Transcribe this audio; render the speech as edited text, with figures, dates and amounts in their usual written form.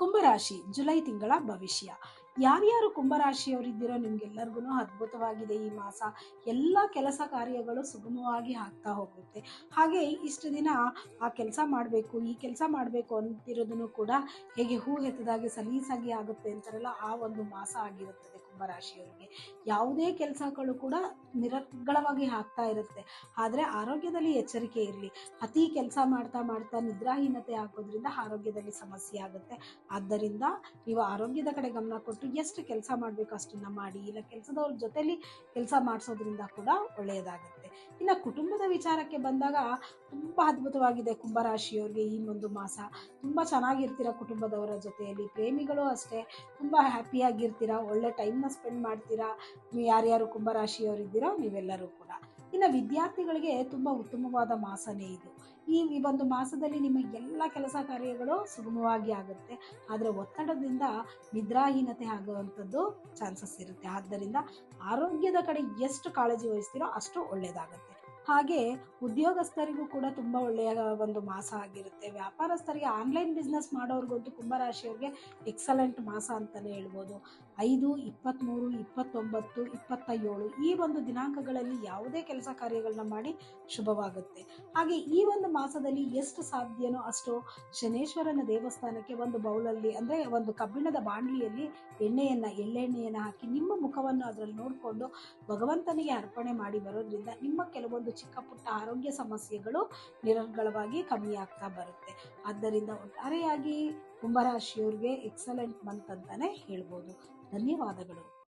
ಕುಂಭರಾಶಿ ಜುಲೈ ತಿಂಗಳ ಭವಿಷ್ಯ. ಯಾರ್ಯಾರು ಕುಂಭರಾಶಿಯವರಿದ್ದೀರೋ ನಿಮ್ಗೆಲ್ಲರಿಗೂ ಅದ್ಭುತವಾಗಿದೆ ಈ ಮಾಸ. ಎಲ್ಲ ಕೆಲಸ ಕಾರ್ಯಗಳು ಸುಗಮವಾಗಿ ಆಗ್ತಾ ಹೋಗುತ್ತೆ. ಹಾಗೆ ಇಷ್ಟು ದಿನ ಆ ಕೆಲಸ ಮಾಡಬೇಕು ಈ ಕೆಲಸ ಮಾಡಬೇಕು ಅಂತಿರೋದನ್ನು ಕೂಡ ಹೇಗೆ ಹೂ ಹೆತ್ತದಾಗಿ ಸಲೀಸಾಗಿ ಆಗುತ್ತೆ ಅಂತಾರಲ್ಲ, ಆ ಒಂದು ಮಾಸ ಆಗಿರುತ್ತದೆ ಕುಂಭರಾಶಿಯವರಿಗೆ. ಯಾವುದೇ ಕೆಲಸಗಳು ಕೂಡ ನಿರರ್ಗಳವಾಗಿ ಆಗ್ತಾ ಇರುತ್ತೆ. ಆದರೆ ಆರೋಗ್ಯದಲ್ಲಿ ಎಚ್ಚರಿಕೆ ಇರಲಿ. ಅತಿ ಕೆಲಸ ಮಾಡ್ತಾ ಮಾಡ್ತಾ ನಿದ್ರಾಹೀನತೆ ಆಗೋದ್ರಿಂದ ಆರೋಗ್ಯದಲ್ಲಿ ಸಮಸ್ಯೆ ಆಗುತ್ತೆ. ಆದ್ದರಿಂದ ನೀವು ಆರೋಗ್ಯದ ಕಡೆ ಗಮನ ಕೊಟ್ಟು ಎಷ್ಟು ಕೆಲಸ ಮಾಡಬೇಕು ಅಷ್ಟನ್ನ ಮಾಡಿ, ಇಲ್ಲ ಕೆಲಸದವ್ರ ಜೊತೆಲಿ ಕೆಲಸ ಮಾಡಿಸೋದ್ರಿಂದ ಕೂಡ ಒಳ್ಳೆಯದಾಗುತ್ತೆ. ಇನ್ನು ಕುಟುಂಬದ ವಿಚಾರಕ್ಕೆ ಬಂದಾಗ ತುಂಬಾ ಅದ್ಭುತವಾಗಿದೆ ಕುಂಭರಾಶಿಯವರಿಗೆ ಈ ಒಂದು ಮಾಸ. ತುಂಬಾ ಚೆನ್ನಾಗಿರ್ತೀರಾ ಕುಟುಂಬದವರ ಜೊತೆಯಲ್ಲಿ. ಪ್ರೇಮಿಗಳು ಅಷ್ಟೇ, ತುಂಬಾ ಹ್ಯಾಪಿಯಾಗಿರ್ತೀರಾ, ಒಳ್ಳೆ ಟೈಮ್ನ ಸ್ಪೆಂಡ್ ಮಾಡ್ತೀರಾ. ನೀವು ಯಾರ್ಯಾರು ಕುಂಭರಾಶಿಯವರಿದ್ದೀರೋ ನೀವೆಲ್ಲರೂ ಕೂಡ. ಇನ್ನು ವಿದ್ಯಾರ್ಥಿಗಳಿಗೆ ತುಂಬಾ ಉತ್ತಮವಾದ ಮಾಸನೇ ಇದು. ಈ ಒಂದು ಮಾಸದಲ್ಲಿ ನಿಮ್ಮ ಎಲ್ಲ ಕೆಲಸ ಕಾರ್ಯಗಳು ಸುಗಮವಾಗಿ ಆಗುತ್ತೆ. ಆದರೆ ಒತ್ತಡದಿಂದ ನಿದ್ರಾಹೀನತೆ ಆಗುವಂಥದ್ದು ಚಾನ್ಸಸ್ ಇರುತ್ತೆ. ಆದ್ದರಿಂದ ಆರೋಗ್ಯದ ಕಡೆ ಎಷ್ಟು ಕಾಳಜಿ ವಹಿಸ್ತೀರೋ ಅಷ್ಟು ಒಳ್ಳೆಯದಾಗುತ್ತೆ. ಹಾಗೆ ಉದ್ಯೋಗಸ್ಥರಿಗೂ ಕೂಡ ತುಂಬ ಒಳ್ಳೆಯ ಒಂದು ಮಾಸ ಆಗಿರುತ್ತೆ. ವ್ಯಾಪಾರಸ್ಥರಿಗೆ, ಆನ್ಲೈನ್ ಬಿಸ್ನೆಸ್ ಮಾಡೋರ್ಗಂತೂ ಕುಂಭರಾಶಿಯವರಿಗೆ ಎಕ್ಸಲೆಂಟ್ ಮಾಸ ಅಂತಲೇ ಹೇಳ್ಬೋದು. 5, 23, 29, 27 ಈ ಒಂದು ದಿನಾಂಕಗಳಲ್ಲಿ ಯಾವುದೇ ಕೆಲಸ ಕಾರ್ಯಗಳನ್ನ ಮಾಡಿ ಶುಭವಾಗುತ್ತೆ. ಹಾಗೆ ಈ ಒಂದು ಮಾಸದಲ್ಲಿ ಎಷ್ಟು ಸಾಧ್ಯನೋ ಅಷ್ಟು ಶನೇಶ್ವರನ ದೇವಸ್ಥಾನಕ್ಕೆ ಒಂದು ಬೌಲಲ್ಲಿ, ಅಂದರೆ ಒಂದು ಕಬ್ಬಿಣದ ಬಾಣಲಿಯಲ್ಲಿ ಎಳ್ಳೆಣ್ಣೆಯನ್ನು ಹಾಕಿ ನಿಮ್ಮ ಮುಖವನ್ನು ಅದರಲ್ಲಿ ನೋಡಿಕೊಂಡು ಭಗವಂತನಿಗೆ ಅರ್ಪಣೆ ಮಾಡಿ ಬರೋದ್ರಿಂದ ನಿಮ್ಮ ಕೆಲವೊಂದು ಚಿಕ್ಕ ಪುಟ್ಟ ಆರೋಗ್ಯ ಸಮಸ್ಯೆಗಳು ನಿರರ್ಗಳವಾಗಿ ಕಮ್ಮಿ ಆಗ್ತಾ ಬರುತ್ತೆ. ಆದ್ದರಿಂದ ಒಟ್ಟಾರೆಯಾಗಿ ಕುಂಭರಾಶಿಯವರಿಗೆ ಎಕ್ಸಲೆಂಟ್ ಮಂತ್ ಅಂತಾನೆ ಹೇಳ್ಬೋದು. ಧನ್ಯವಾದಗಳು.